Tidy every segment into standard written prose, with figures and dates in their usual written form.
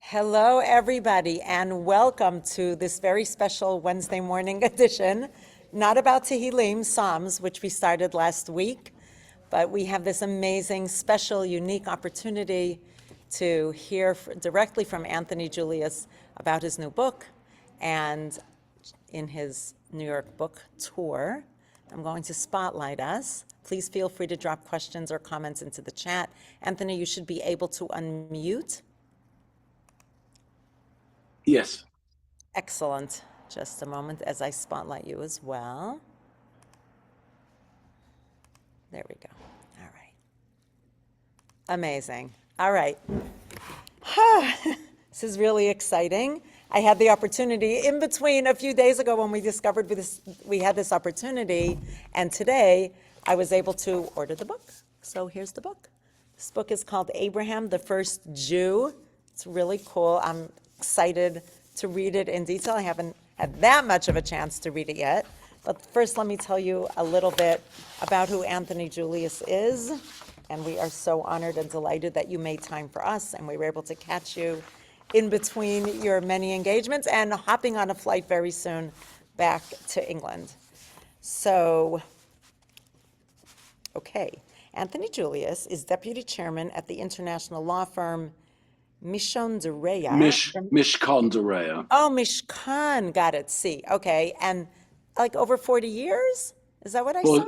Hello, everybody, and welcome to this very special Wednesday morning edition, not about Tehillim, Psalms, which we started last week, but we have this amazing, special, unique opportunity to hear directly from Anthony Julius about his new book and in his New York book tour. I'm going to spotlight us. Please feel free to drop questions or comments into the chat. Anthony, you should be able to unmute. Yes. Excellent. Just a moment as I spotlight you as well. There we go. All right. Amazing. All right. This is really exciting. I had the opportunity in between a few days ago when we discovered we had this opportunity, and today I was able to order the book. So here's the book. This book is called Abraham, the First Jew. It's really cool. I'm excited to read it in detail. I haven't had that much of a chance to read it yet. But first, let me tell you a little bit about who Anthony Julius is. And we are so honored and delighted that you made time for us and we were able to catch you in between your many engagements and hopping on a flight very soon back to England. So, okay. Anthony Julius is deputy chairman at the international law firm Mishon Dereya. Mishkan Dereya. Oh, Mishkan, got it, see, okay. And like over 40 years? Is that what I saw?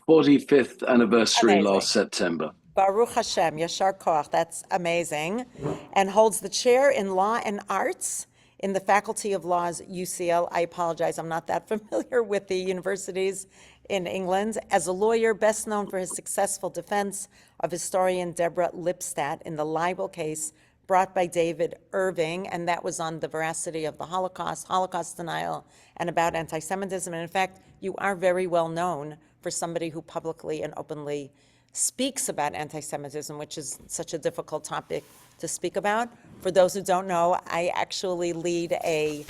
45th anniversary Amazing. last September. Baruch Hashem, Yashar Koach, that's amazing. And holds the chair in law and arts in the Faculty of Law's UCL. I apologize, I'm not that familiar with the universities in England. As a lawyer, best known for his successful defense of historian Deborah Lipstadt in the libel case brought by David Irving, and that was on the veracity of the Holocaust denial, and about anti-Semitism. And in fact, you are very well known for somebody who publicly and openly speaks about anti-Semitism, which is such a difficult topic to speak about. For those who don't know, I actually lead an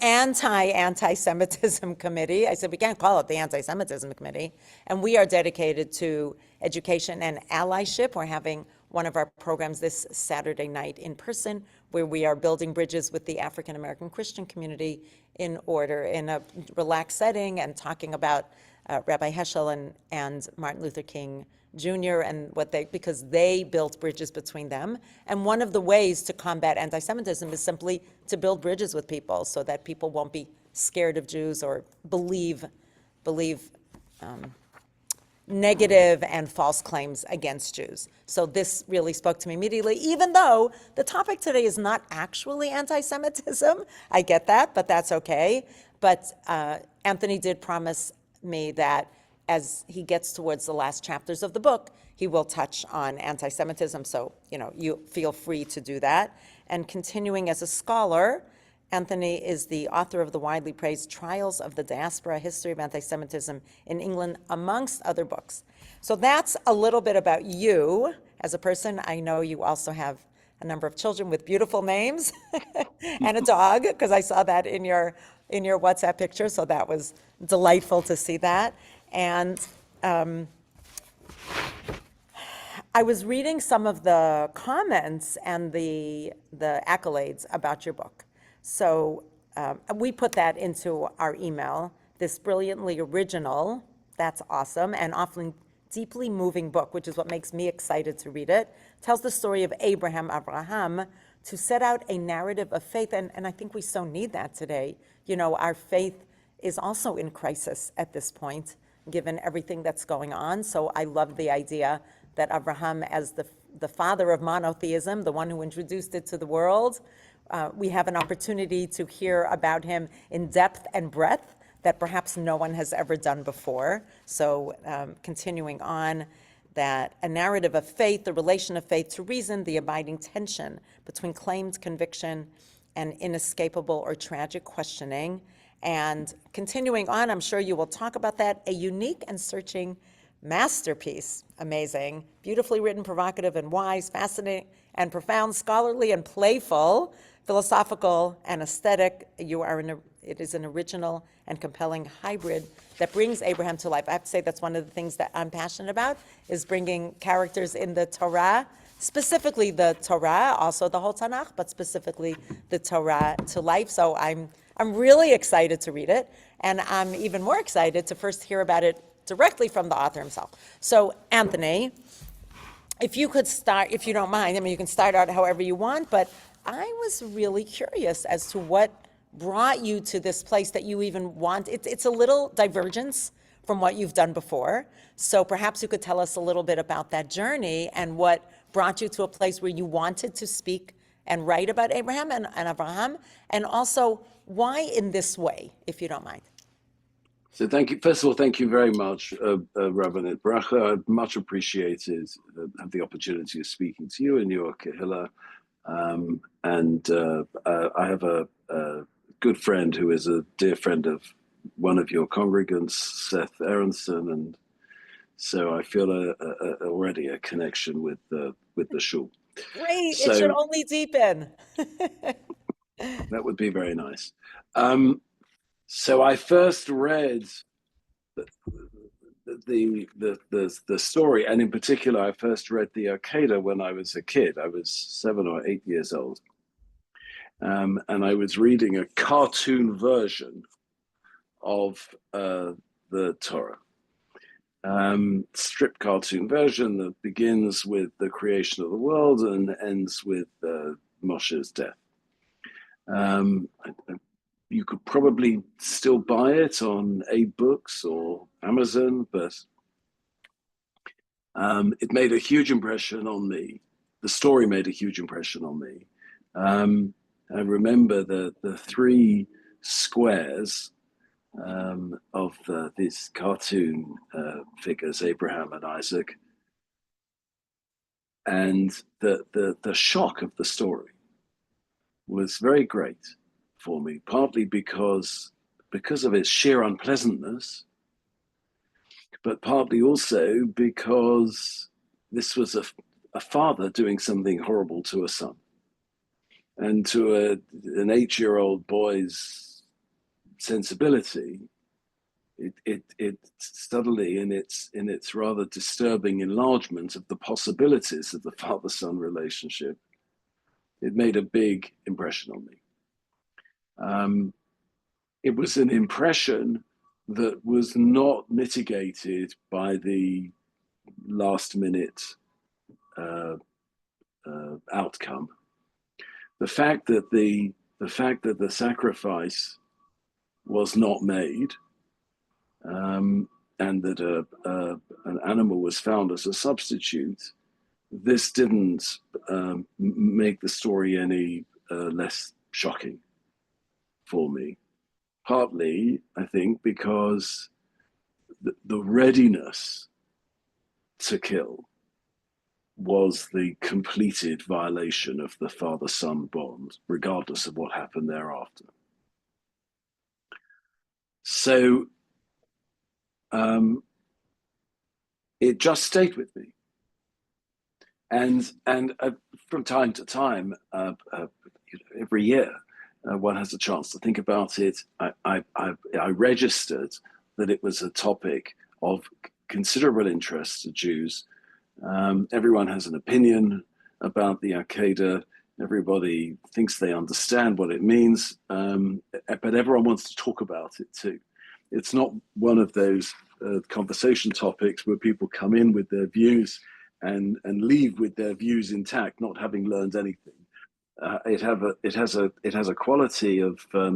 anti-Semitism committee. I said, we can't call it the Anti-Semitism Committee. And we are dedicated to education and allyship. We're having one of our programs this Saturday night in person, where we are building bridges with the African American Christian community in a relaxed setting, and talking about Rabbi Heschel and Martin Luther King Jr. and because they built bridges between them. And one of the ways to combat anti-Semitism is simply to build bridges with people so that people won't be scared of Jews or believe negative and false claims against Jews. So this really spoke to me immediately, even though the topic today is not actually anti-Semitism. I get that, but that's okay. But Anthony did promise me that as he gets towards the last chapters of the book, he will touch on anti-Semitism. So, you feel free to do that. And continuing as a scholar, Anthony is the author of the widely praised Trials of the Diaspora, History of Anti-Semitism in England, amongst other books. So that's a little bit about you as a person. I know you also have a number of children with beautiful names and a dog, because I saw that in your WhatsApp picture, so that was delightful to see that. And I was reading some of the comments and the accolades about your book. So we put that into our email, this brilliantly original, that's awesome, and often deeply moving book, which is what makes me excited to read it, tells the story of Abraham, to set out a narrative of faith, and I think we so need that today. Our faith is also in crisis at this point, given everything that's going on. So I love the idea that Abraham, as the father of monotheism, the one who introduced it to the world, we have an opportunity to hear about him in depth and breadth that perhaps no one has ever done before. So continuing on, that a narrative of faith, the relation of faith to reason, the abiding tension between claimed conviction and inescapable or tragic questioning. And continuing on, I'm sure you will talk about that, a unique and searching masterpiece. Amazing, beautifully written, provocative and wise, fascinating and profound, scholarly and playful, philosophical and aesthetic. It is an original and compelling hybrid that brings Abraham to life. I have to say that's one of the things that I'm passionate about, is bringing characters in the Torah specifically the Torah, also the whole Tanakh, but specifically the Torah to life. So I'm really excited to read it, and I'm even more excited to first hear about it directly from the author himself. So, Anthony, if you could start, if you don't mind, I mean, you can start out however you want, but I was really curious as to what brought you to this place that you even want. It's a little divergence from what you've done before. So perhaps you could tell us a little bit about that journey and what brought you to a place where you wanted to speak and write about Abraham and Abraham, and also why in this way, if you don't mind. So thank you. First of all, thank you very much, Rabbanit. Bracha, much appreciated. Have the opportunity of speaking to you and your Kehillah. I have a good friend who is a dear friend of one of your congregants, Seth Aronson, and so I feel already a connection with the shul. Great, it should So only deepen. that would be very nice. So I first read the story, and in particular, I first read the Akedah when I was a kid. I was 7 or 8 years old, and I was reading a cartoon version of the Torah, strip cartoon version that begins with the creation of the world and ends with Moshe's death. You could probably still buy it on Books or Amazon, but it made a huge impression on me. The story made a huge impression on me. I remember the three squares of these cartoon figures, Abraham and Isaac, and the shock of the story was very great for me, partly because of its sheer unpleasantness, but partly also because this was a father doing something horrible to a son. And to an 8-year-old boy's sensibility, it suddenly, in its rather disturbing enlargement of the possibilities of the father-son relationship, it made a big impression on me. It was an impression that was not mitigated by the last minute outcome. The fact that the sacrifice was not made, and that an animal was found as a substitute, this didn't make the story any less shocking for me. Partly, I think, because the readiness to kill was the completed violation of the father-son bond, regardless of what happened thereafter. So it just stayed with me. And from time to time, every year, one has a chance to think about it. I registered that it was a topic of considerable interest to Jews. Everyone has an opinion about the Akedah. Everybody thinks they understand what it means, but everyone wants to talk about it too. It's not one of those conversation topics where people come in with their views and leave with their views intact, not having learned anything. It has a quality of a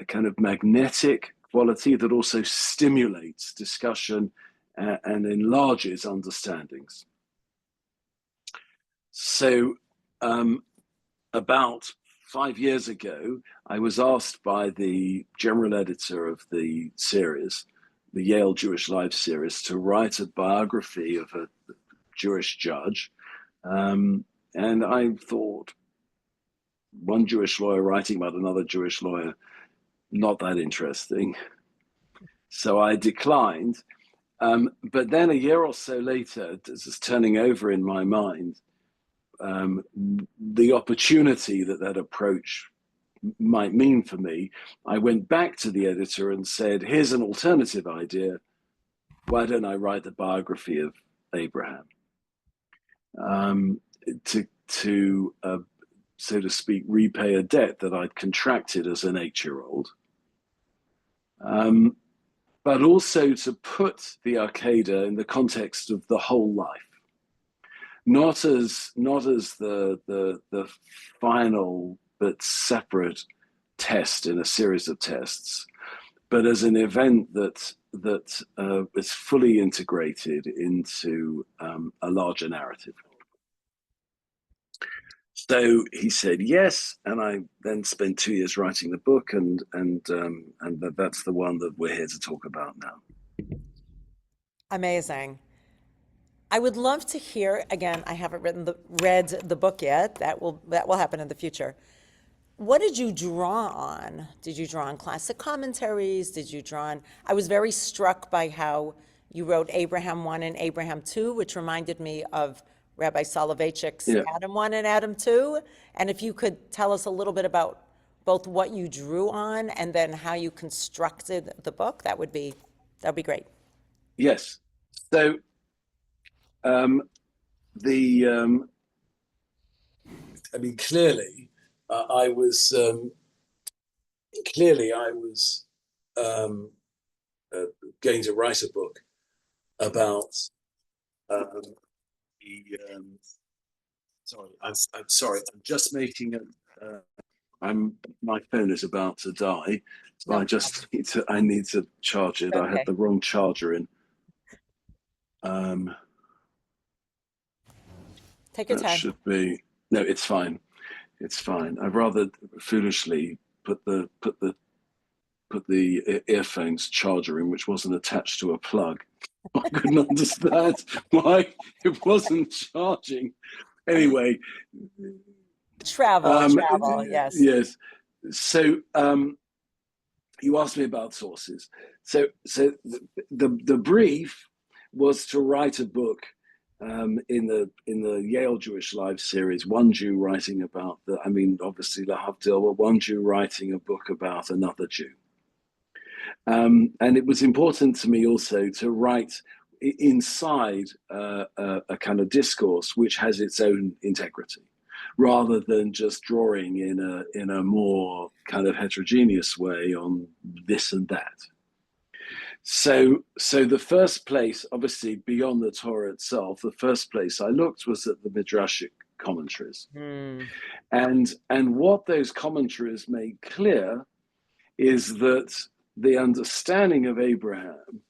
kind of magnetic quality that also stimulates discussion and enlarges understandings. So about 5 years ago, I was asked by the general editor of the series, the Yale Jewish Life series, to write a biography of a Jewish judge. And I thought, one Jewish lawyer writing about another Jewish lawyer, not that interesting. So I declined. But then a year or so later, this is turning over in my mind, the opportunity that approach might mean for me. I went back to the editor and said, here's an alternative idea. Why don't I write the biography of Abraham? um, to so to speak, repay a debt that I'd contracted as an 8-year-old. But also to put the Arcada in the context of the whole life, not as the final but separate test in a series of tests, but as an event that is fully integrated into a larger narrative. So he said yes, and I then spent 2 years writing the book, and that's the one that we're here to talk about now. Amazing. I would love to hear, again, I haven't read the book yet. That will happen in the future. What did you draw on? Did you draw on classic commentaries? Did you draw on? I was very struck by how you wrote Abraham 1 and Abraham 2, which reminded me of Rabbi Soloveitchik's Yeah. Adam 1 and Adam 2. And if you could tell us a little bit about both what you drew on and then how you constructed the book, that'd be great. Yes. So I mean, I was um, going to write a book about sorry, I'm sorry. I'm just making my phone is about to die, so No, I need to charge it. I had okay. the wrong charger in. Take your That time. should be no. It's fine. It's fine. I'd rather foolishly put the earphones charger in, which wasn't attached to a plug. I couldn't understand why it wasn't charging. Anyway, Travel, yes. yes. So you asked me about sources. So the brief was to write a book in the Yale Jewish Life series, one Jew writing about obviously Lahavdil, but one Jew writing a book about another Jew. And it was important to me also to write inside a kind of discourse which has its own integrity, rather than just drawing in a more kind of heterogeneous way on this and that. So the first place, obviously beyond the Torah itself, the first place I looked was at the Midrashic commentaries. And what those commentaries made clear is that the understanding of Abraham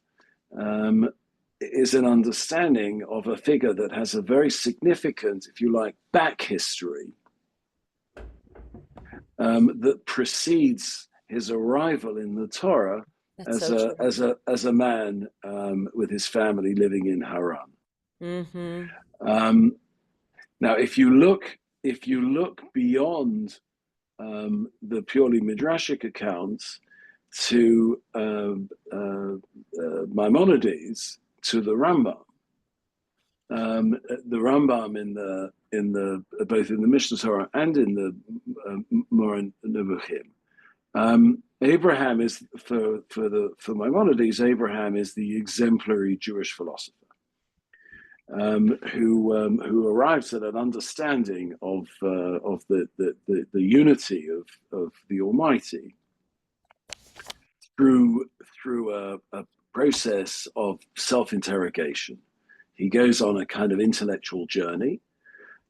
is an understanding of a figure that has a very significant, if you like, back history that precedes his arrival in the Torah That's as so true. a man with his family living in Haran. Now, if you look beyond the purely midrashic accounts to Maimonides, to the Rambam. The Rambam in the both in the Mishnah Torah and in the Moran Nebuchim. Abraham is for Maimonides. Abraham is the exemplary Jewish philosopher who arrives at an understanding of the unity of the Almighty through a process of self-interrogation. He goes on a kind of intellectual journey,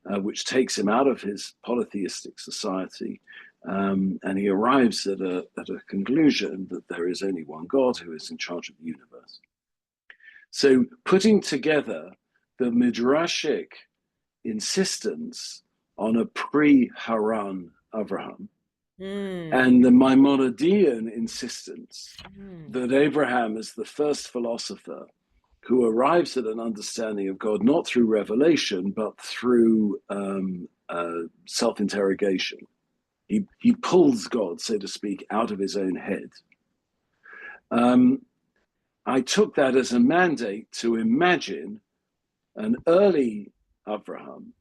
which takes him out of his polytheistic society, and he arrives at a conclusion that there is only one God who is in charge of the universe. So putting together the midrashic insistence on a pre-Haran Avraham, and the Maimonidean insistence that Abraham is the first philosopher who arrives at an understanding of God not through revelation, but through self-interrogation. He pulls God, so to speak, out of his own head. I took that as a mandate to imagine an early Abraham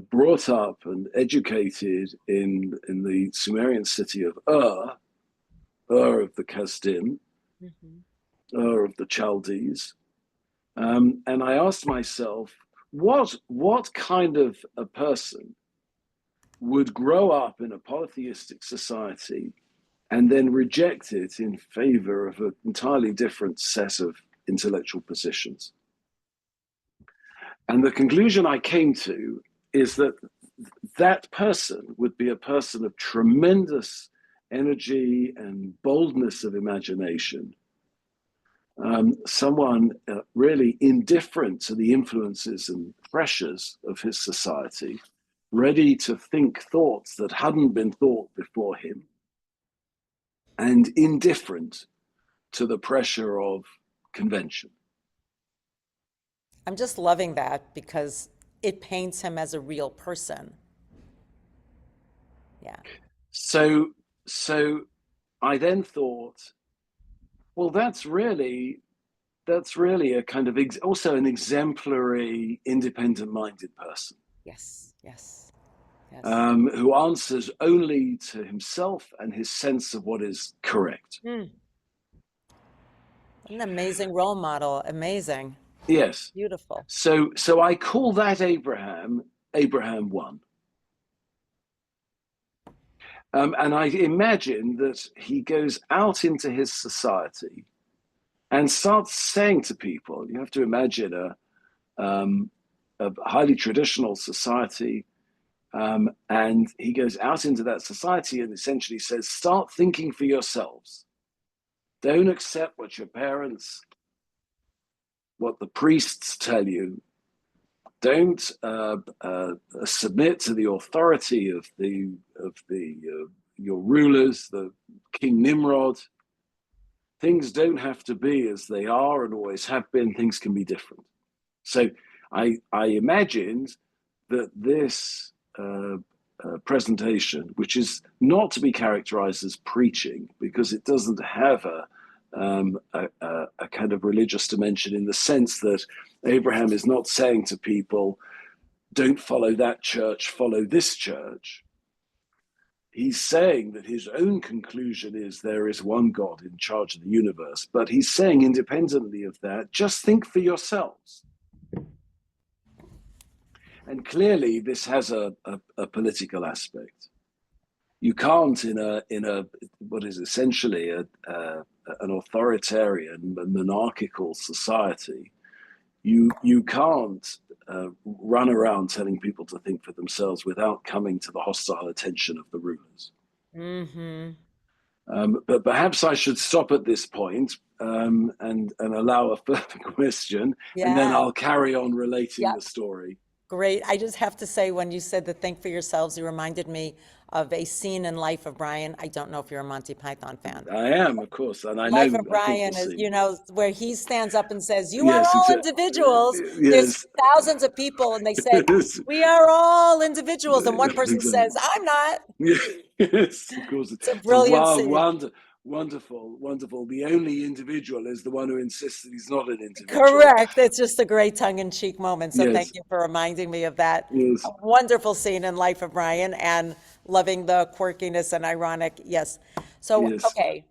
brought up and educated in the Sumerian city of Ur of the Kasdim, Ur of the Chaldees. And I asked myself, what kind of a person would grow up in a polytheistic society and then reject it in favor of an entirely different set of intellectual positions? And the conclusion I came to is that that person would be a person of tremendous energy and boldness of imagination, someone really indifferent to the influences and pressures of his society, ready to think thoughts that hadn't been thought before him, and indifferent to the pressure of convention. I'm just loving that because it paints him as a real person. Yeah. So, so I then thought, well, that's really a kind of also an exemplary, independent-minded person, Yes. Yes. Yes. who answers only to himself and his sense of what is correct. Mm. An amazing role model. Amazing. Yes. Beautiful. So I call that Abraham 1. And I imagine that he goes out into his society and starts saying to people, you have to imagine a highly traditional society. And he goes out into that society and essentially says, start thinking for yourselves. Don't accept what your parents, what the priests tell you. Don't submit to the authority of your rulers, the King Nimrod. Things don't have to be as they are and always have been. Things can be different. So I imagined that this presentation, which is not to be characterized as preaching because it doesn't have a kind of religious dimension, in the sense that Abraham is not saying to people, don't follow that church, follow this church. He's saying that his own conclusion is there is one God in charge of the universe, but he's saying independently of that, just think for yourselves. And clearly this has a political aspect. You can't, in a what is essentially an authoritarian monarchical society, you can't run around telling people to think for themselves without coming to the hostile attention of the rulers. Mm-hmm. But perhaps I should stop at this point, and allow a further question, and then Yeah. I'll carry on relating Yeah. the story. Great. I just have to say, when you said the think for yourselves, you reminded me of a scene in Life of Brian. I don't know if you're a Monty Python fan. I am, of course, and Life of I think we'll Brian is, see. where he stands up and says, "You are Yes, all exactly. individuals." There's Yes, thousands of people, and they say, "We are all individuals." And one person exactly. says, "I'm not." Yes, of course. It's a It's a brilliant wild, scene. wonderful, wonderful. The only individual is the one who insists that he's not an individual. Correct. It's just a great tongue-in-cheek moment. So thank Yes, you for reminding me of that yes, wonderful scene in Life of Brian, and loving the quirkiness and ironic. Yes. So, yes. okay.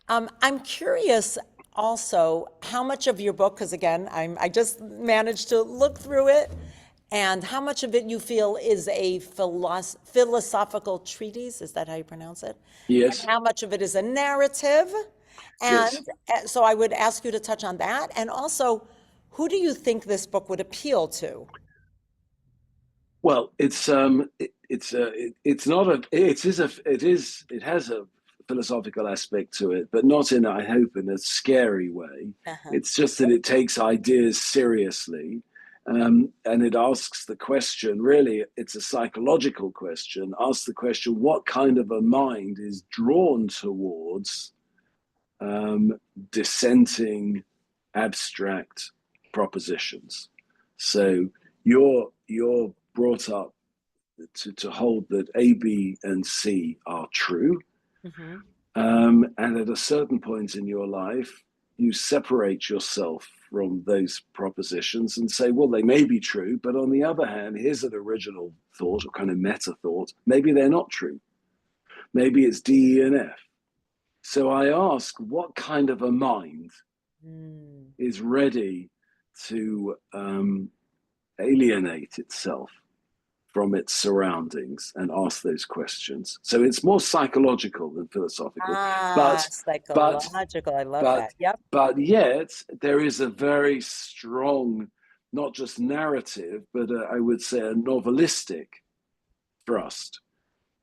I'm curious also how much of your book, because again, I just managed to look through it, and how much of it you feel is a philosophical treatise, is that how you pronounce it? And Yes, how much of it is a narrative? yes. And so I would ask you to touch on that. And also, who do you think this book would appeal to? Well, it's not a it has a philosophical aspect to it, but not in, I hope, in a scary way. Uh-huh. It's just that it takes ideas seriously, and it asks the question. Really, it's a psychological question. Asks the question: what kind of a mind is drawn towards um, dissenting, abstract propositions? So you're brought up to hold that A, B, and C are true. Hmm. And at a certain point in your life, you separate yourself from those propositions and say, well, they may be true, but on the other hand, here's an original thought or kind of meta thought. Maybe they're not true. Maybe it's D, E, and F. So I ask, what kind of a mind Mm. is ready to alienate itself from its surroundings and ask those questions. So it's more psychological than philosophical, Ah, but but psychological. I love but that. Yep. but yet there is a very strong, not just narrative, but I would say a novelistic thrust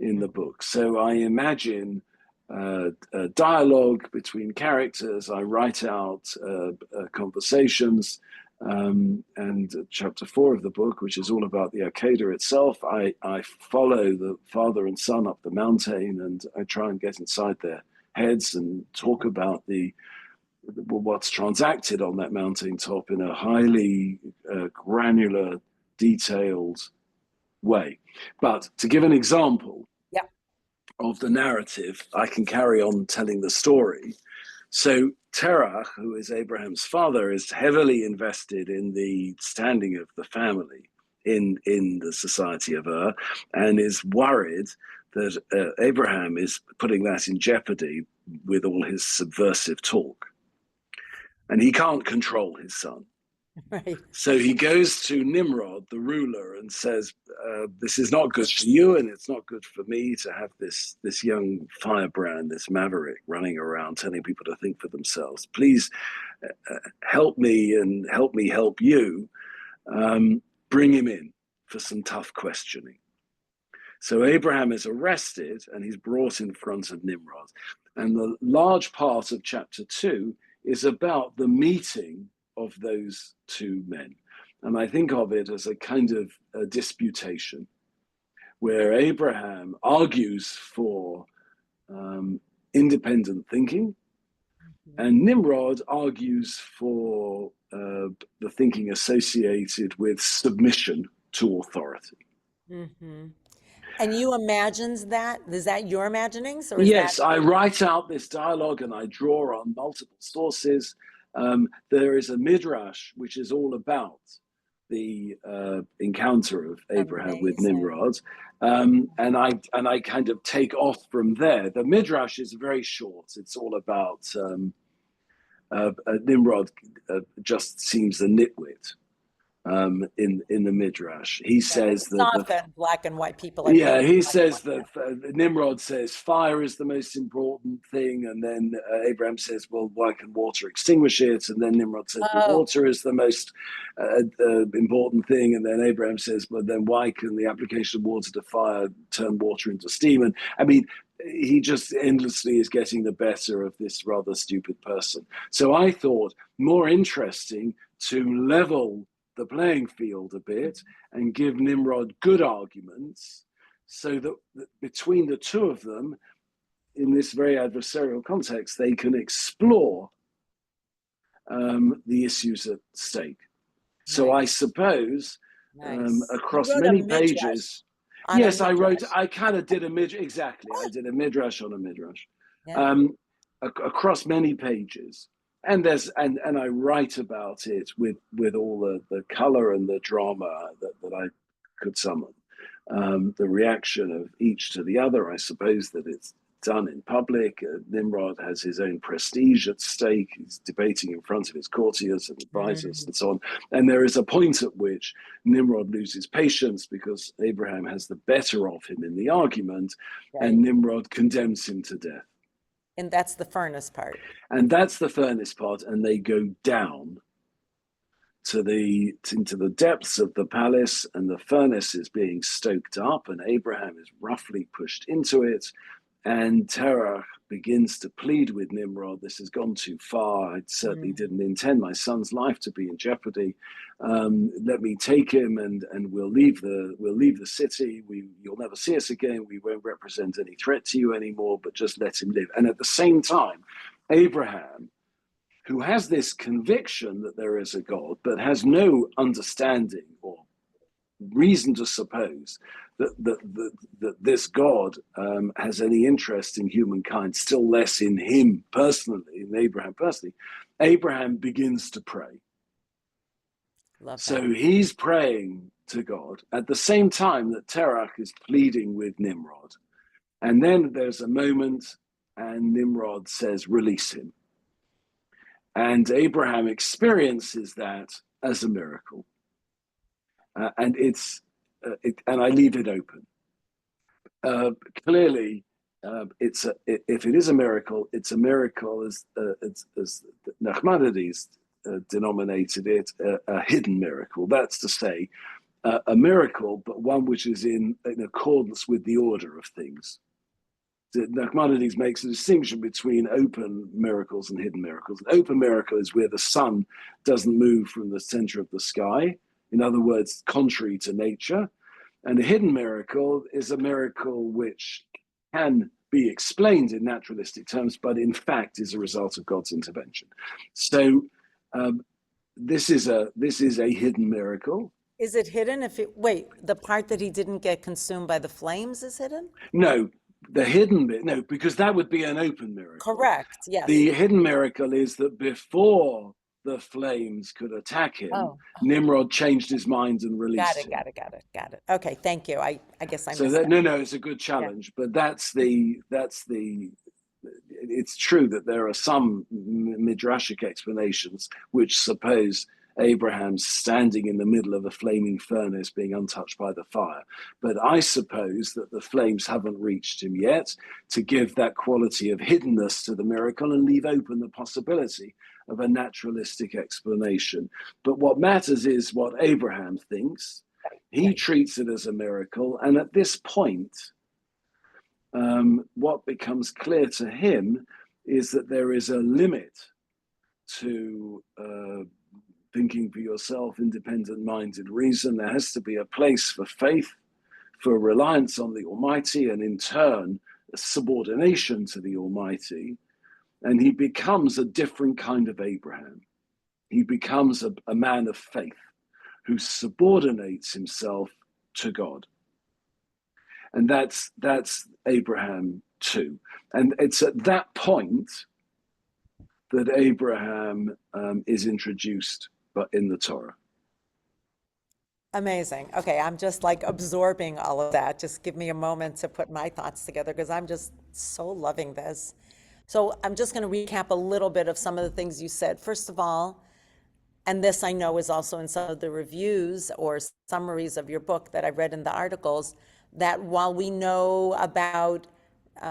in the book. So I imagine a dialogue between characters. I write out conversations. And chapter 4 of the book, which is all about the Akedah itself, I follow the father and son up the mountain, and I try and get inside their heads and talk about what's transacted on that mountaintop in a highly granular, detailed way. But to give an example Yep. of the narrative, I can carry on telling the story. So Terah, who is Abraham's father, is heavily invested in the standing of the family in the society of Ur, and is worried that Abraham is putting that in jeopardy with all his subversive talk. And he can't control his son. Right. So he goes to Nimrod, the ruler, and says, this is not good for you, and it's not good for me to have this young firebrand, this maverick, running around telling people to think for themselves. Please help me and help me help you. Bring him in for some tough questioning. So Abraham is arrested, and he's brought in front of Nimrod. And the large part of chapter 2 is about the meeting of those two men. And I think of it as a kind of a disputation where Abraham argues for independent thinking, and Nimrod argues for the thinking associated with submission to authority. Mm-hmm. And you imagined that? Is that your imaginings, or is that? Yes, I write out this dialogue and I draw on multiple sources. There is a midrash which is all about the encounter of Abraham with Amazing? Nimrod, and I kind of take off from there. The midrash is very short. It's all about Nimrod just seems a nitwit. In the midrash, he says It's that often black and white people are yeah, painted he black and says white. that Nimrod says fire is the most important thing, and then Abraham says, "Well, why can water extinguish it?" And then Nimrod says, "Well, Oh, water is the most important thing," and then Abraham says, "Well, then why can the application of water to fire turn water into steam?" And I mean, he just endlessly is getting the better of this rather stupid person. So I thought more interesting to level the playing field a bit and give Nimrod good arguments, so that between the two of them, in this very adversarial context, they can explore the issues at stake. So nice, I suppose nice. You across wrote a many midrash pages, on a yes, midrash. I kind of did a midrash, exactly. I did a midrash on a midrash. Yeah. Um, Across many pages. And I write about it with all the color and the drama that I could summon. The reaction of each to the other, I suppose that it's done in public. Nimrod has his own prestige at stake. He's debating in front of his courtiers and advisors Mm, and so on. And there is a point at which Nimrod loses patience because Abraham has the better of him in the argument, right. and Nimrod condemns him to death. And that's the furnace part. And that's the furnace part, and they go down into the depths of the palace, and the furnace is being stoked up, and Abraham is roughly pushed into it, and Terah begins to plead with Nimrod, this has gone too far. I certainly Mm, didn't intend my son's life to be in jeopardy. Let me take him, and we'll leave the city. You'll never see us again. We won't represent any threat to you anymore, but just let him live. And at the same time, Abraham, who has this conviction that there is a God, but has no understanding or reason to suppose that this God has any interest in humankind, still less in him personally, in Abraham personally, Abraham begins to pray. love that. So he's praying to God at the same time that Terach is pleading with Nimrod. And then there's a moment, and Nimrod says, release him. And Abraham experiences that as a miracle. and I leave it open. Clearly, if it is a miracle, it's a miracle as Nachmanides denominated it, a hidden miracle. That's to say, a miracle, but one which is in accordance with the order of things. Nachmanides makes a distinction between open miracles and hidden miracles. An open miracle is where the sun doesn't move from the center of the sky, in other words, contrary to nature. And a hidden miracle is a miracle which can be explained in naturalistic terms, but in fact is a result of God's intervention. So this is a hidden miracle. Is it hidden wait, the part that he didn't get consumed by the flames is hidden? No, the hidden bit, no, because that would be an open miracle. Correct, yes. The hidden miracle is that before the flames could attack him, Nimrod changed his mind and released him. Got it. Okay, thank you. I guess I missed that. No, it's a good challenge, but that's the. It's true that there are some midrashic explanations which suppose Abraham standing in the middle of a flaming furnace being untouched by the fire. But I suppose that the flames haven't reached him yet, to give that quality of hiddenness to the miracle and leave open the possibility of a naturalistic explanation. But what matters is what Abraham thinks. He treats it as a miracle. And at this point, what becomes clear to him is that there is a limit to thinking for yourself, independent-minded reason. There has to be a place for faith, for reliance on the Almighty, and in turn, a subordination to the Almighty. And he becomes a different kind of Abraham. He becomes a man of faith who subordinates himself to God. And that's Abraham too. And it's at that point that Abraham is introduced but in the Torah. Amazing. Okay, I'm just like absorbing all of that. Just give me a moment to put my thoughts together because I'm just so loving this. So I'm just going to recap a little bit of some of the things you said. First of all, and this I know is also in some of the reviews or summaries of your book that I read in the articles, that while we know about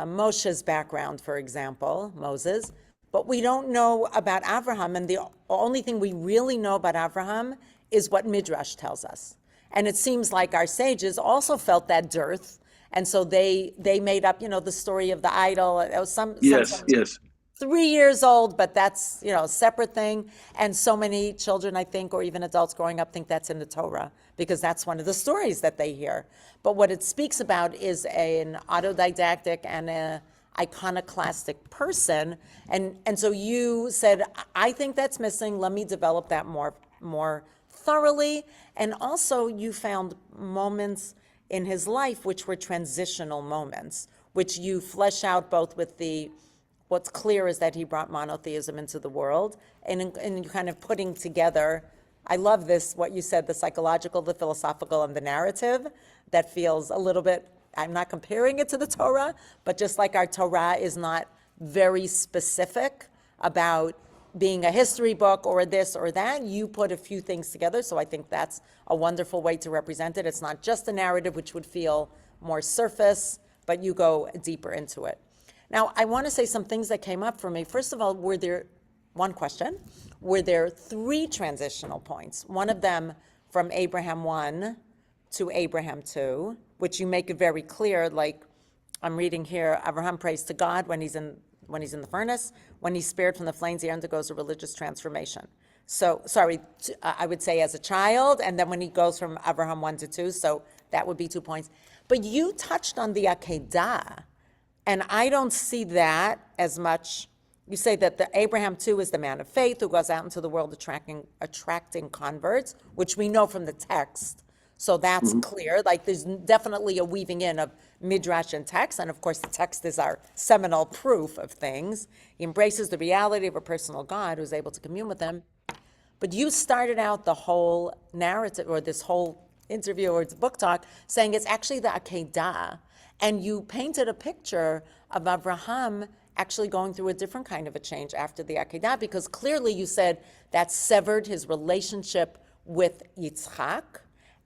Moshe's background, for example, Moses, but we don't know about Abraham, and the only thing we really know about Abraham is what Midrash tells us. And it seems like our sages also felt that dearth, and so they made up, the story of the idol. It was yes. 3 years old, but that's, a separate thing. And so many children, I think, or even adults growing up think that's in the Torah because that's one of the stories that they hear. But what it speaks about is an autodidactic and an iconoclastic person. And so you said, I think that's missing. Let me develop that more thoroughly. And also you found moments in his life which were transitional moments, which you flesh out both with what's clear is that he brought monotheism into the world, and kind of putting together, I love this, what you said, the psychological, the philosophical, and the narrative, that feels a little bit, I'm not comparing it to the Torah, but just like our Torah is not very specific about being a history book or this or that, you put a few things together, so I think that's a wonderful way to represent it. It's not just a narrative, which would feel more surface, but you go deeper into it. Now, I want to say some things that came up for me. First of all, were there 3 transitional points? One of them from Abraham 1 to Abraham 2, which you make it very clear, like I'm reading here, Abraham prays to God when he's in the furnace. When he's spared from the flames, he undergoes a religious transformation. So, I would say as a child, and then when he goes from Abraham 1 to 2, so that would be 2 points. But you touched on the Akedah, and I don't see that as much. You say that the Abraham too is the man of faith who goes out into the world attracting converts, which we know from the text. So that's clear. Like there's definitely a weaving in of midrash and text, and of course the text is our seminal proof of things. He embraces the reality of a personal God who's able to commune with him. But you started out the whole narrative, or this whole interview or book talk, saying it's actually the Akedah. And you painted a picture of Abraham actually going through a different kind of a change after the Akedah, because clearly you said that severed his relationship with Yitzchak,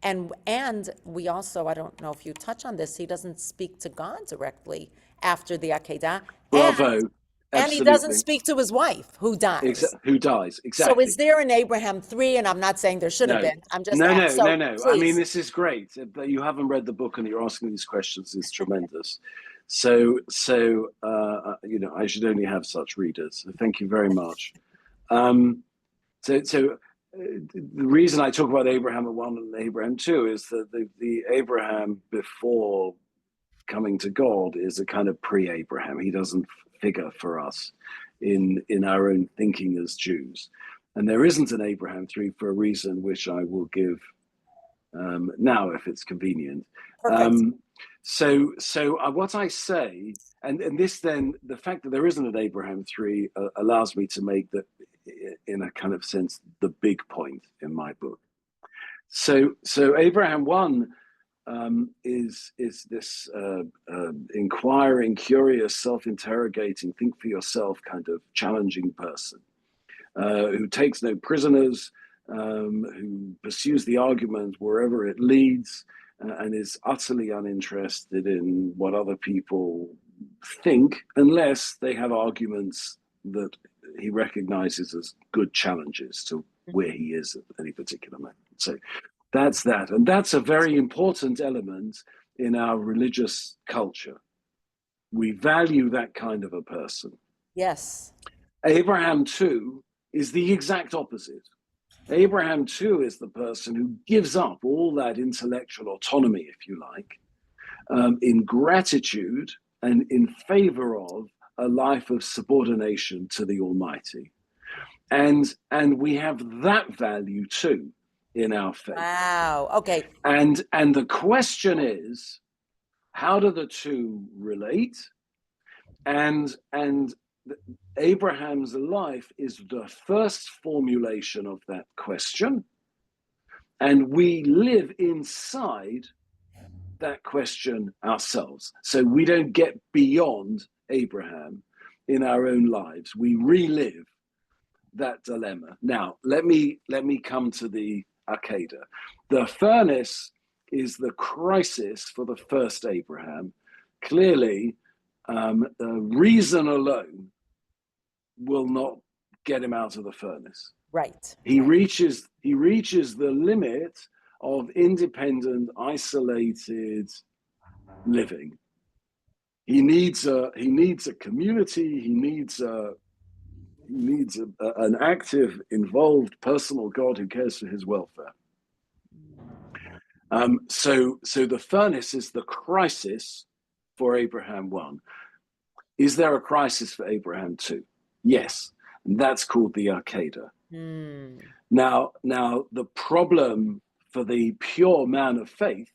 And we also, I don't know if you touch on this, he doesn't speak to God directly after the Akedah, Bravo. and he doesn't Absolutely. speak to his wife, who dies. Who dies? So is Exactly. there an Abraham 3? And I'm not saying there should have No, been. I'm just no, asking. no, no, So no. I mean, please. this is great. That you haven't read the book and you're asking these questions is tremendous. So, you know, I should only have such readers. So thank you very much. Um, so the reason I talk about Abraham at 1 and Abraham 2 is that the Abraham before coming to God is a kind of pre-Abraham. He doesn't figure for us in our own thinking as Jews. And there isn't an Abraham 3 for a reason which I will give now if it's convenient. Perfect. What I say, and this then, the fact that there isn't an Abraham 3 allows me to make the, in a kind of sense, the big point in my book. So Abraham 1 is this inquiring, curious, self-interrogating, think for yourself kind of challenging person who takes no prisoners, who pursues the argument wherever it leads, and is utterly uninterested in what other people think, unless they have arguments that he recognizes as good challenges to where he is at any particular moment. So that's that. And that's a very important element in our religious culture. We value that kind of a person. Yes. Abraham 2 is the exact opposite. Abraham 2 is the person who gives up all that intellectual autonomy, if you like, in gratitude and in favor of a life of subordination to the Almighty. And we have that value too in our faith. Wow. Okay. And the question is, how do the two relate? And Abraham's life is the first formulation of that question, and we live inside that question ourselves. So we don't get beyond Abraham in our own lives. We relive that dilemma. Now, let me come to the Akedah. The furnace is the crisis for the first Abraham. Clearly, reason alone will not get him out of the furnace. Right. He reaches the limit of independent, isolated living. He needs a community. He needs an active, involved, personal God who cares for his welfare. So the furnace is the crisis for Abraham 1. Is there a crisis for Abraham 2? Yes, and that's called the Akedah. Now, the problem for the pure man of faith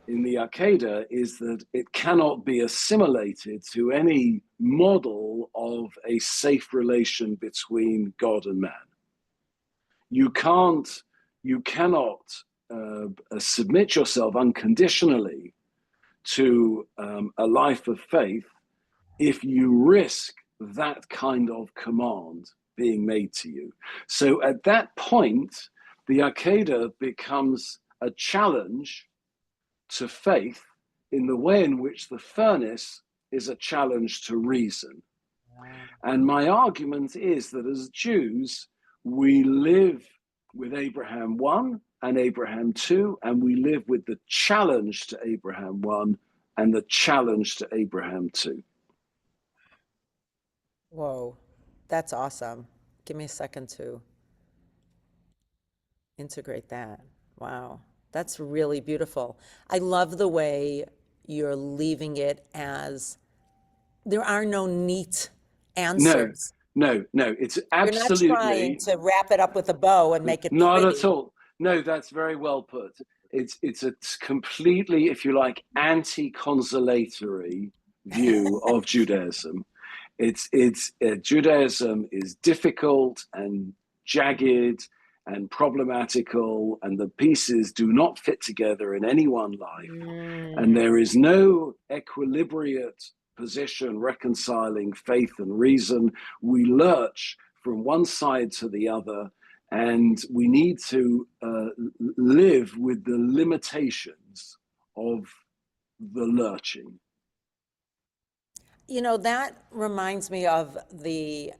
in the Akedah is that it cannot be assimilated to any model of a safe relation between God and man. You cannot submit yourself unconditionally to a life of faith if you risk that kind of command being made to you. So at that point, the Akedah becomes a challenge to faith in the way in which the furnace is a challenge to reason. And my argument is that as Jews, we live with Abraham 1 and Abraham 2, and we live with the challenge to Abraham 1 and the challenge to Abraham 2. Whoa. That's awesome. Give me a second to integrate that. Wow. That's really beautiful. I love the way you're leaving it as there are no neat answers. No, it's You're not trying absolutely to wrap it up with a bow and make it not pretty. at all. No, that's very well put. It's a completely, if you like, anti-consolatory view of Judaism. Judaism is difficult and jagged and problematical, and the pieces do not fit together in any one life. And there is no equilibriate position reconciling faith and reason. We lurch from one side to the other, and we need to live with the limitations of the lurching. You know, that reminds me of the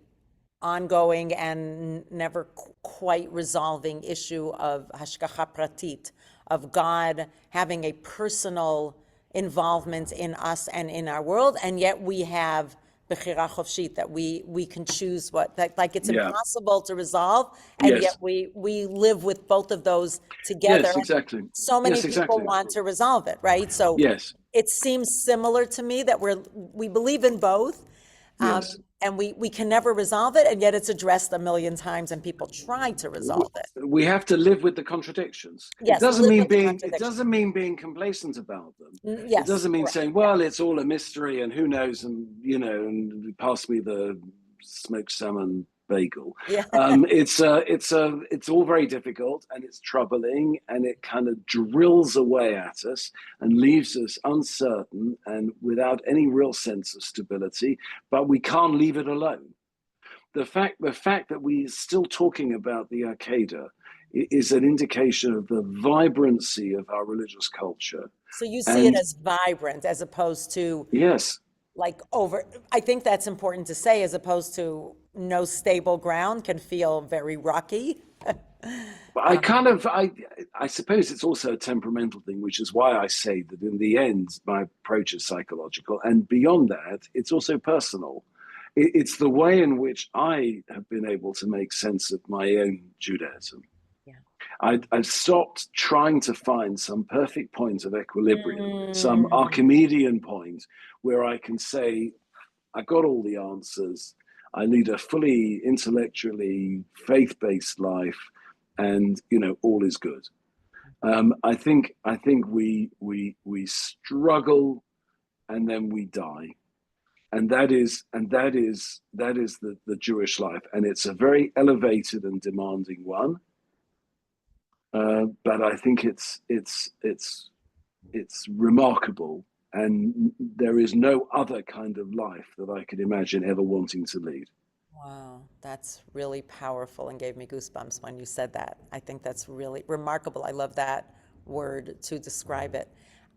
ongoing and never quite resolving issue of hashgacha pratit, of God having a personal involvement in us and in our world, and yet we have bechira chofshit, that we can choose what, that, like, it's Yeah. impossible to resolve, and yet Yes. we live with both of those together. Yes, exactly. So many Yes, people exactly. want to resolve it, right? So Yes. it seems similar to me that we believe in both, Yes. and we can never resolve it, and yet it's addressed a million times, and people try to resolve it. We have to live with the contradictions. Yes, live with the It contradiction. doesn't mean being complacent about them. It Yes, doesn't mean correct. saying, well, it's all a mystery and who knows, and and pass me the smoked salmon bagel. Yeah. It's all very difficult, and it's troubling, and it kind of drills away at us and leaves us uncertain and without any real sense of stability, but we can't leave it alone. The fact that we're still talking about the Akedah is an indication of the vibrancy of our religious culture. So you see it And as vibrant as opposed to yes, like over, I think that's important to say, as opposed to no stable ground can feel very rocky. I kind of I suppose it's also a temperamental thing, which is why I say that in the end my approach is psychological, and beyond that, it's also personal. It's the way in which I have been able to make sense of my own Judaism. Yeah. I've stopped trying to find some perfect point of equilibrium, some Mm, Archimedean point where I can say, I got all the answers. I lead a fully intellectually faith-based life, and all is good. I think we struggle, and then we die, and that is the Jewish life, and it's a very elevated and demanding one. But I think it's remarkable, and there is no other kind of life that I could imagine ever wanting to lead. wow, that's really powerful and gave me goosebumps when you said that. I think that's really remarkable. I love that word to describe it.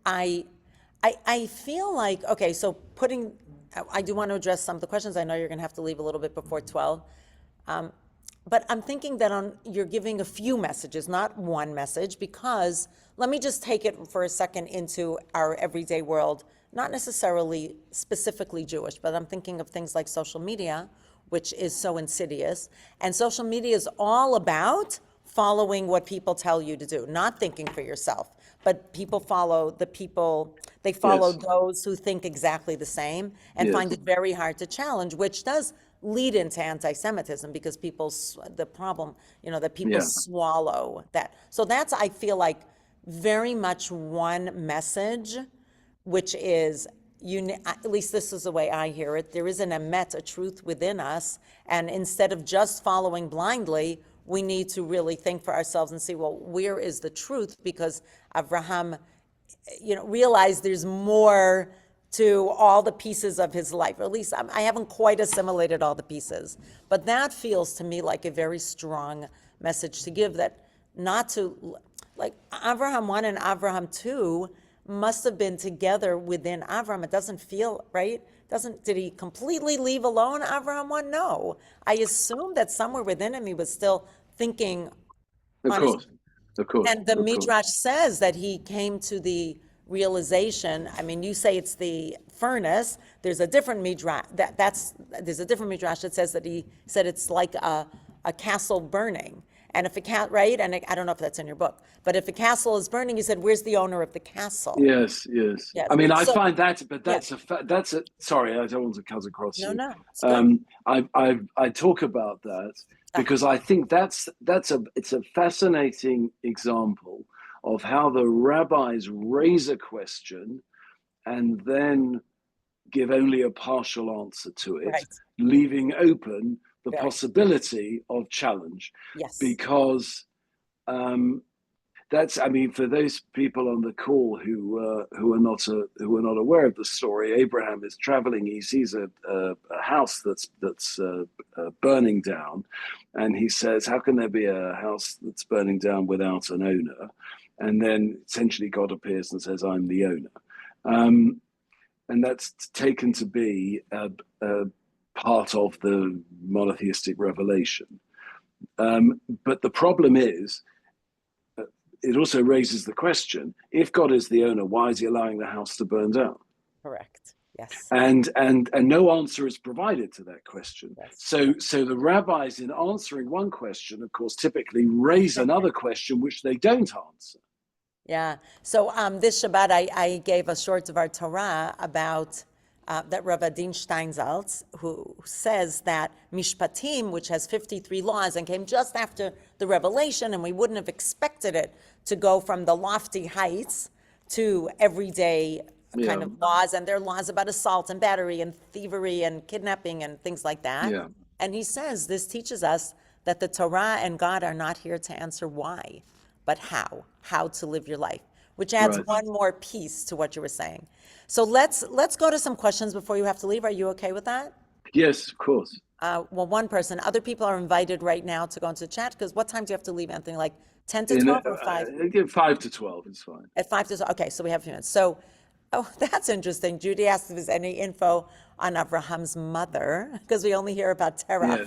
I I feel like, okay, so I do want to address some of the questions. I know you're going to have to leave a little bit before 12. But I'm thinking that you're giving a few messages, not one message, because let me just take it for a second into our everyday world, not necessarily specifically Jewish, but I'm thinking of things like social media, which is so insidious. And social media is all about following what people tell you to do, not thinking for yourself, but they follow Yes, those who think exactly the same and find yes, it very hard to challenge, which does lead into anti-Semitism because the problem, that people yeah, swallow that. So that's, I feel like, very much one message, which is, at least this is the way I hear it, there is an emet, a truth within us, and instead of just following blindly, we need to really think for ourselves and see, well, where is the truth? Because Abraham, realized there's more to all the pieces of his life. Or at least I haven't quite assimilated all the pieces. But that feels to me like a very strong message to give, that not to, like, Abraham 1 and Abraham 2 must have been together within Abraham. It doesn't feel, right? Did he completely leave alone Abraham 1? No. I assume that somewhere within him he was still thinking of on his, course, of course, and the of course. Midrash says that he came to the realization. I mean, you say it's the furnace. There's a different Midrash there's a different Midrash that says that he said it's like a castle burning. And if a cat, right? And I don't know if that's in your book, but if a castle is burning, he said, "Where's the owner of the castle?" Yes, yes. Yes. I mean, I So find that, but yeah. that's a. Sorry, I don't want to cut across No, you. no, it's good. I talk about that Ah, because I think it's a fascinating example of how the rabbis raise a question and then give only a partial answer to it, right. leaving open the Very. possibility of challenge, Yes. because um, that's, I mean, for those people on the call who are not aware of the story, Abraham is traveling. He sees a house that's burning down, and he says, "How can there be a house that's burning down without an owner?" And then essentially God appears and says, "I'm the owner," and that's taken to be a part of the monotheistic revelation. But the problem is, it also raises the question: if God is the owner, why is He allowing the house to burn down? Correct. Yes. And no answer is provided to that question. Yes. So the rabbis, in answering one question, of course, typically raise another question which they don't answer. Yeah. So this Shabbat, I gave a short Dvar Torah about that Rav Adin Steinsaltz, who says that Mishpatim, which has 53 laws and came just after the revelation, and we wouldn't have expected it to go from the lofty heights to everyday kind of laws, and there are laws about assault and battery and thievery and kidnapping and things like that. Yeah. And he says this teaches us that the Torah and God are not here to answer why, but how to live your life, which adds Right. one more piece to what you were saying. So let's go to some questions before you have to leave. Are you okay with that? Yes, of course. Well, one person. Other people are invited right now to go into the chat, because what time do you have to leave, Anthony? Like 10 to 12 or 5? 5 to 12 is fine. At 5 to 12. Okay, so we have a few minutes. So, oh, that's interesting. Judy asked if there's any info on Abraham's mother, because we only hear about Terah.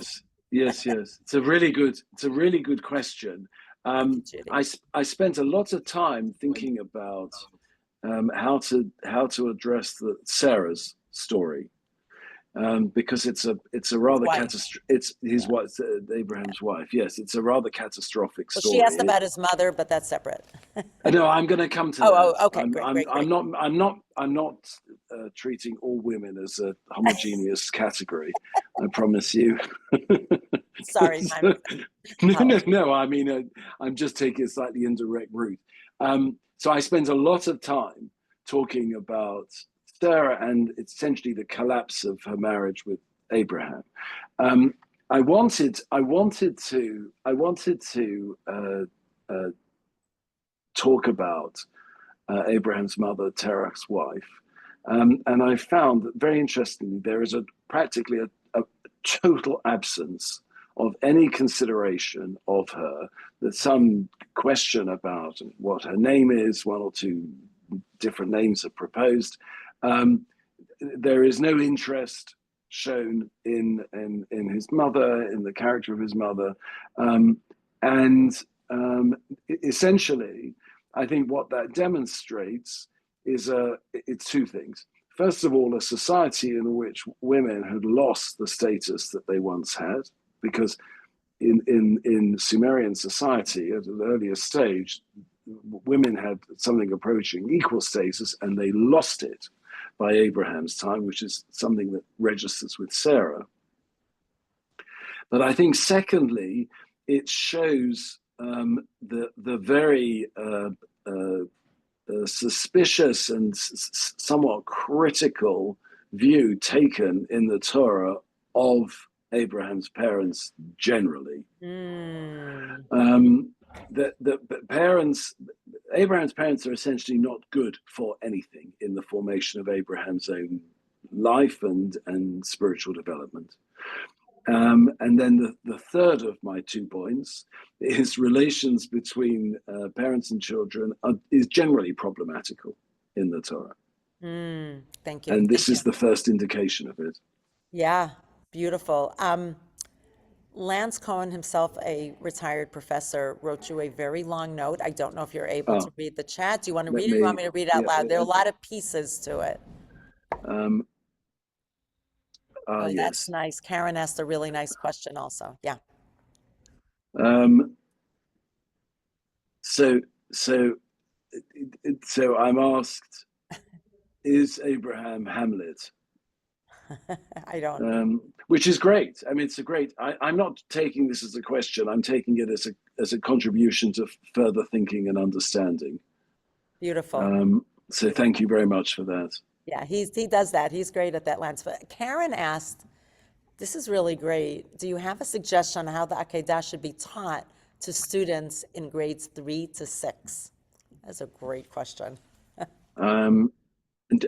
Yes. It's a really good question. I spent a lot of time thinking about how to address the Sarah's story, because it's a rather catastrophic. It's his wife, Abraham's wife. Yes, it's a rather catastrophic Well, story. she asked about his mother, but that's separate. No, I'm going to come to Oh, that. okay, great. I'm not treating all women as a homogeneous category. I promise you. Sorry, No. I mean, I'm just taking a slightly indirect route. So I spent a lot of time talking about Sarah and essentially the collapse of her marriage with Abraham. I wanted to talk about Abraham's mother, Terah's wife, and I found that, very interestingly, there is practically a total absence of any consideration of her. There's some question about what her name is. One or two different names are proposed. There is no interest shown in his mother, in the character of his mother, and essentially, I think what that demonstrates is it's two things. First of all, a society in which women had lost the status that they once had, because in Sumerian society, at an earlier stage, women had something approaching equal status, and they lost it by Abraham's time, which is something that registers with Sarah. But I think, secondly, it shows the very suspicious and somewhat critical view taken in the Torah of Abraham's parents generally. Abraham's parents are essentially not good for anything in the formation of Abraham's own life and spiritual development. And then the third of my 2 points is relations between parents and children is generally problematical in the Torah. Thank you. And this is the first indication of it. Yeah, beautiful. Lance Cohen himself, a retired professor, wrote you a very long note. I don't know if you're able to read the chat. Do you want to read it? Or you want me to read it out loud? There are a lot of pieces to it. Yes. That's nice. Karen asked a really nice question also. Yeah. So I'm asked, is Abraham Hamlet? I don't. Which is great. I mean, it's a great. I'm not taking this as a question. I'm taking it as a contribution to further thinking and understanding. Beautiful. So thank you very much for that. Yeah, he does that. He's great at that, Lance. But Karen asked, this is really great. Do you have a suggestion on how the Akedah should be taught to students in grades 3 to 6? That's a great question. Um,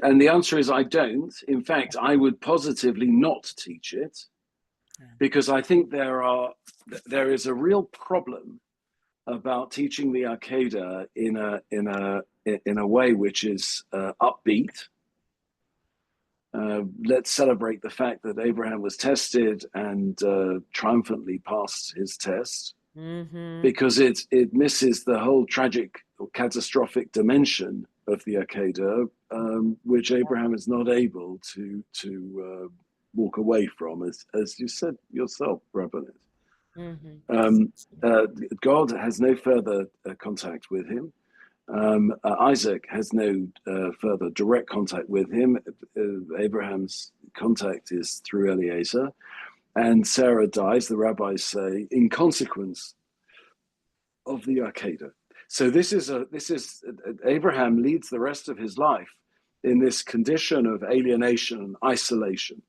and the answer is I don't. In fact, I would positively not teach it because I think there is a real problem about teaching the Akedah in a way which is upbeat. Let's celebrate the fact that Abraham was tested and triumphantly passed his test, because it misses the whole tragic or catastrophic dimension of the Akedah, which Abraham is not able to walk away from, as you said yourself, Rabbanit. God has no further contact with him. Isaac has no further direct contact with him. Abraham's contact is through Eliezer, and Sarah dies, the rabbis say, in consequence of the Akedah. So this is Abraham leads the rest of his life in this condition of alienation and isolation.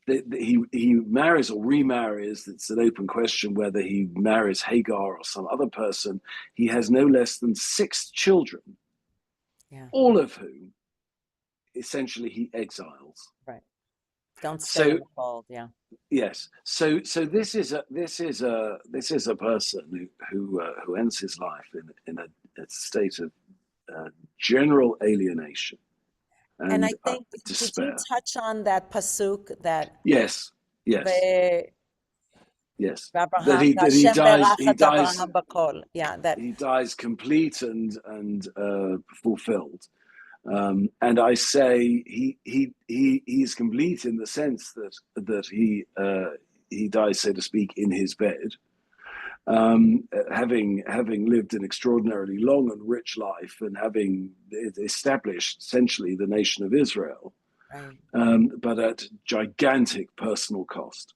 He marries or remarries. It's an open question whether he marries Hagar or some other person. He has no less than 6 children, all of whom essentially he exiles. Right. Don't stay in the fold. Yeah. Yes. So this is a person who ends his life in a state of general alienation And I think, did you despair. touch on that pasuk that Yes. Ve- Yes. That Abraham, he Hashem dies. berach et Abraham b'kol. Yeah, that He dies complete and fulfilled. And I say he's complete in the sense that he dies, so to speak, in his bed, having lived an extraordinarily long and rich life, and having established essentially the nation of Israel, right. but at gigantic personal cost.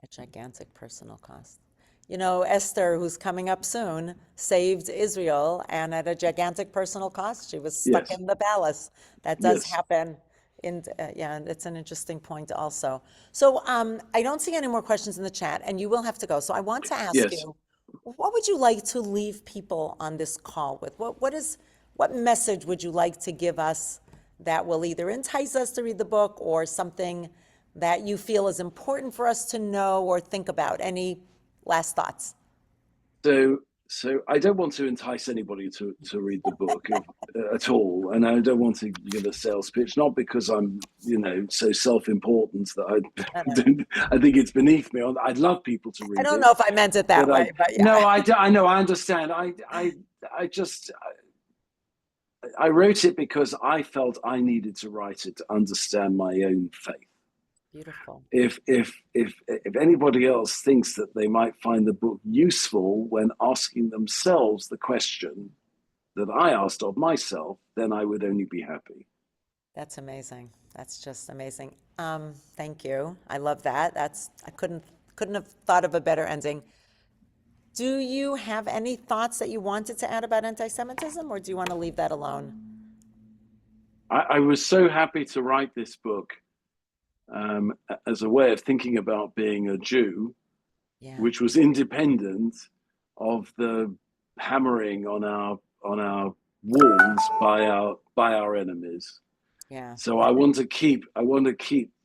A gigantic personal cost. You know, Esther, who's coming up soon, saved Israel, and at a gigantic personal cost. She was stuck Yes. in the palace. That does Yes. happen. Yeah, it's an interesting point also. So I don't see any more questions in the chat, and you will have to go. So I want to ask Yes. you, what would you like to leave people on this call with? What message would you like to give us that will either entice us to read the book or something that you feel is important for us to know or think about? Any last thoughts? So I don't want to entice anybody to read the book at all, and I don't want to give a sales pitch. Not because I'm so self-important that I don't. I think it's beneath me. I'd love people to read I don't it. know if I meant it that way, but yeah. No, I know. I understand. I wrote it because I felt I needed to write it to understand my own faith. Beautiful. If anybody else thinks that they might find the book useful when asking themselves the question that I asked of myself, then I would only be happy. That's amazing. That's just amazing. Thank you. I love that. I couldn't have thought of a better ending. Do you have any thoughts that you wanted to add about anti-Semitism, or do you want to leave that alone? I was so happy to write this book as a way of thinking about being a Jew, which was independent of the hammering on our walls by our enemies. Yeah. So I want to keep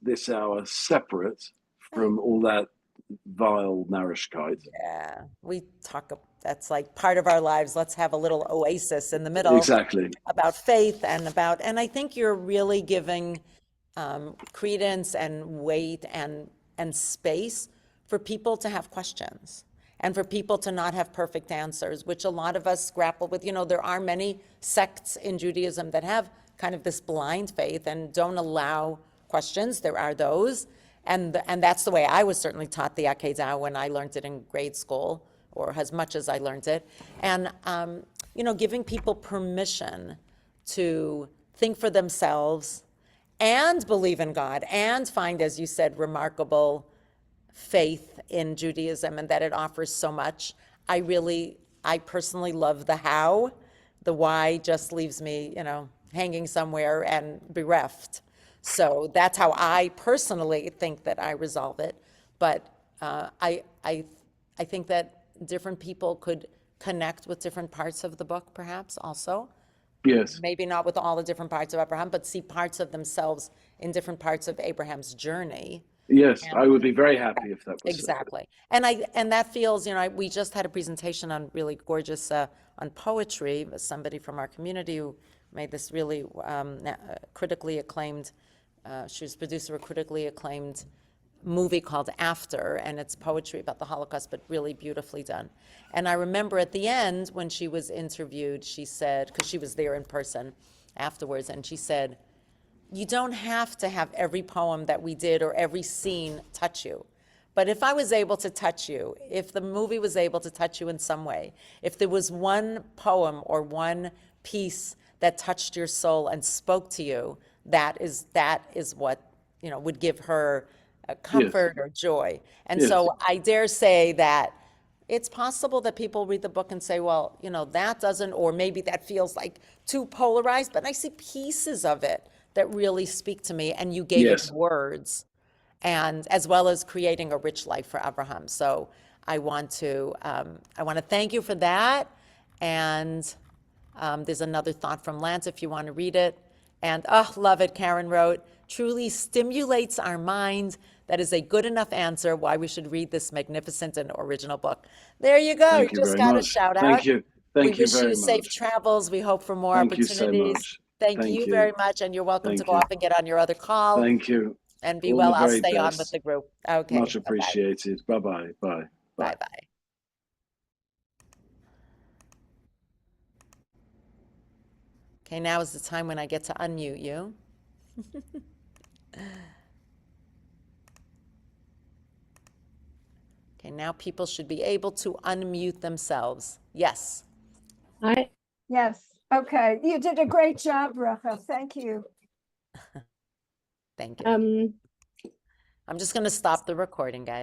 this hour separate from all that vile Narishkeit. Yeah, that's like part of our lives. Let's have a little oasis in the middle. Exactly. About faith and I think you're really giving credence and weight and space for people to have questions and for people to not have perfect answers, which a lot of us grapple with. There are many sects in Judaism that have kind of this blind faith and don't allow questions. There are those. And that's the way I was certainly taught the Akedah when I learned it in grade school, or as much as I learned it. And, giving people permission to think for themselves and believe in God and find, as you said, remarkable faith in Judaism and that it offers so much. I personally love the how. The why just leaves me, hanging somewhere and bereft. So that's how I personally think that I resolve it. But I think that different people could connect with different parts of the book, perhaps also. Yes. Maybe not with all the different parts of Abraham, but see parts of themselves in different parts of Abraham's journey. Yes, And I would be very happy if that was so. exactly. And that feels, we just had a presentation on really gorgeous, on poetry, somebody from our community who made this really critically acclaimed, she was producer of a critically acclaimed movie called After, and it's poetry about the Holocaust, but really beautifully done. And I remember at the end, when she was interviewed, she said, because she was there in person afterwards, and she said, you don't have to have every poem that we did or every scene touch you. But if I was able to touch you, if the movie was able to touch you in some way, if there was one poem or one piece that touched your soul and spoke to you, that is what, would give her comfort or joy. And Yes. so I dare say that it's possible that people read the book and say, well, that doesn't, or maybe that feels like too polarized, but I see pieces of it that really speak to me, and you gave it Yes. words, and as well as creating a rich life for Abraham. So I want to thank you for that. And there's another thought from Lance if you want to read it. And love it, Karen wrote, truly stimulates our mind. That is a good enough answer why we should read this magnificent and original book. There you go. Thank You you just very got a much. shout out. Thank you. We Thank you wish you very safe much. travels. We hope for more Thank you so opportunities. much. Thank you very much, and you're welcome to go off and get on your other call. Thank you. And be All well. the I'll very stay on best. with the group. Okay. Much appreciated. Bye-bye. Bye. Bye bye. Okay, now is the time when I get to unmute you. Okay, now people should be able to unmute themselves. Yes. Yes. Okay. You did a great job, Bracha. Thank you. Thank you. I'm just going to stop the recording, guys.